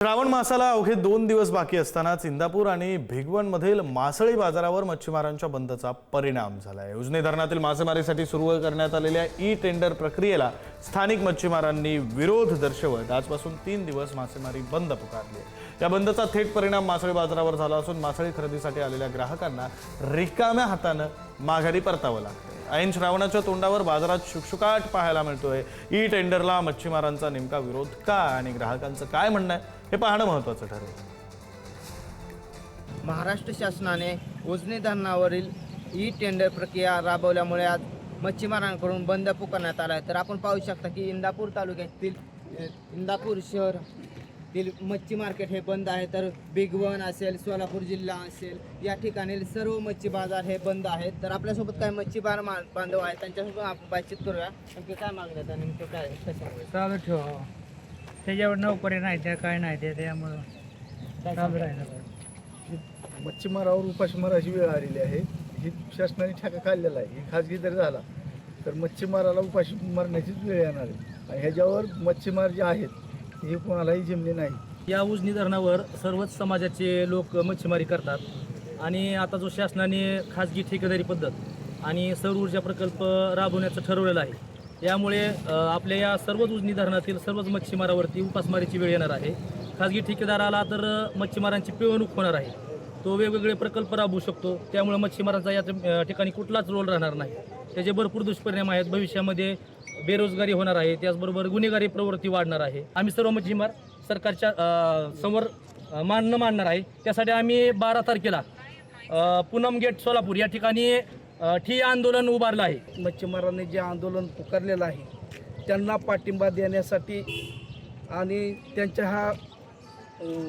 श्रावण मासाला अवघे 2 दिवस बाकी असतानाच इंदापूर आणि भिगवणमधील मासळी बाजारावर मच्छीमारांच्या बंदचा परिणाम झाला आहे। उजनी धरणातील मासेमारीसाठी सुरू करण्यात आलेल्या ई टेंडर प्रक्रियेला स्थानिक मच्छीमारांनी विरोध दर्शवत आजपासून 3 दिवस मासेमारी बंद पुकारली आहे। या बंदचा थेट परिणाम मासळी बाजारावर झाला असून मासळी खरेदीसाठी आलेल्या ग्राहकांना रिकाम्या हाताने माघारी परतावं लागतं। ऐन श्रावणाच्या तोंडावर बाजारात शुकशुकाट पाहायला मिळतोय। ई टेंडरला मच्छीमारांचा नेमका विरोध का आणि ग्राहकांचं काय म्हणणं आहे हे पाहणं महत्त्वाचं ठरेल। महाराष्ट्र शासनाने उजनी धरणावरील ई टेंडर प्रक्रिया राबवल्यामुळे आज मच्छीमारांकडून बंद पुकारण्यात आला आहे। तर आपण पाहू शकता की इंदापूर तालुक्यातील इंदापूर शहरातील मच्छी मार्केट हे बंद आहे। तर भिगवण असेल, सोलापूर जिल्हा असेल, या ठिकाणी सर्व मच्छी बाजार हे बंद आहेत। तर आपल्यासोबत काय मच्छी बांधव आहेत, त्यांच्यासोबत आपण बातचीत करूया। नेमके काय मागण्यात आणि नेमकं काय चालू ठेवा, त्याच्यावर नोकरी नाही त्या काय नाही त्यामुळं चालू राहिलं। मच्छीमारावर उपासमाराची वेळ आलेली आहे। ही शासनाने ठाका काढलेला आहे। ही खाजगी जर झाला तर मच्छीमाराला उपाशी मरण्याचीच वेळ येणार आहे आणि ह्याच्यावर मच्छीमार जे आहेत हे कोणालाही जमले नाही। या उजनी धरणावर सर्वच समाजाचे लोक मच्छीमारी करतात आणि आता जो शासनाने खाजगी ठेकेदारी पद्धत आणि सौर ऊर्जा प्रकल्प राबवण्याचं ठरवलेलं आहे, यामुळे आपल्या या सर्वच उजनी धरणातील सर्वच मच्छीमारावरती उपासमारीची वेळ येणार आहे। खाजगी ठेकेदाराला तर मच्छीमारांची पिळवणूक होणार आहे, तो वेगवेगळे प्रकल्प राबवू शकतो, त्यामुळे मच्छीमारांचा या ठिकाणी कुठलाच रोल राहणार नाही। त्याचे भरपूर दुष्परिणाम आहेत। भविष्यामध्ये बेरोजगारी होणार आहे, त्याचबरोबर गुन्हेगारी प्रवृत्ती वाढणार आहे। आम्ही सर्व मच्छीमार सरकारच्या समोर मानणार आहे। त्यासाठी आम्ही 12 तारखेला पूनम गेट सोलापूर या ठिकाणी ठिय्या आंदोलन उभारलं आहे। मच्छीमारांनी जे आंदोलन पुकारलेलं आहे त्यांना पाठिंबा देण्यासाठी आणि त्यांच्या हा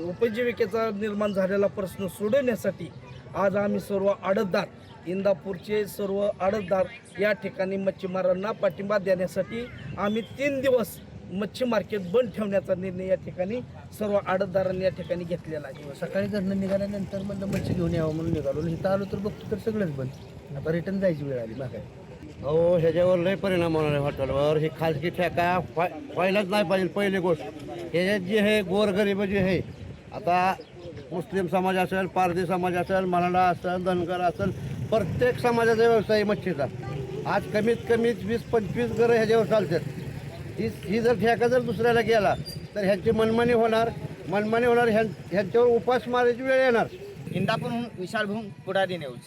उपजीविकेचा निर्माण झालेला प्रश्न सोडवण्यासाठी आज आम्ही सर्व आडतदार, इंदापूरचे सर्व आडतदार या ठिकाणी मच्छीमारांना पाठिंबा देण्यासाठी आम्ही 3 दिवस मच्छी मार्केट बंद ठेवण्याचा निर्णय या ठिकाणी सर्व आडतदारांनी या ठिकाणी घेतलेला आहे। सकाळी धरणं निघाल्यानंतर म्हणलं मच्छी घेऊन यावं म्हणून निघालो, इथं आलो तर बघतो तर सगळंच बंद। आता रिटर्न जायची वेळ आली मागाय। हो, ह्याच्यावर लय परिणाम होणार आहे हॉटेलवर। ही खाजगी ठेका व्हायलाच नाही पाहिजे। पहिली गोष्ट ह्याच्यात जे आहे गोरगरीब जे आहे, आता मुस्लिम समाज असेल, पारधी समाज असेल, मराठा असेल, धनगर असेल, प्रत्येक समाजाचा व्यवसाय मच्छीचा। आज कमीत कमी 20-25 घरं ह्याच्यावर चालतात। ही जर ठेका जर दुसऱ्याला गेला तर ह्यांची मनमानी होणार ह्यांच्यावर उपासमारीची वेळ येणार। इंदापूरहून विशाल भूम, पुढारी न्यूज।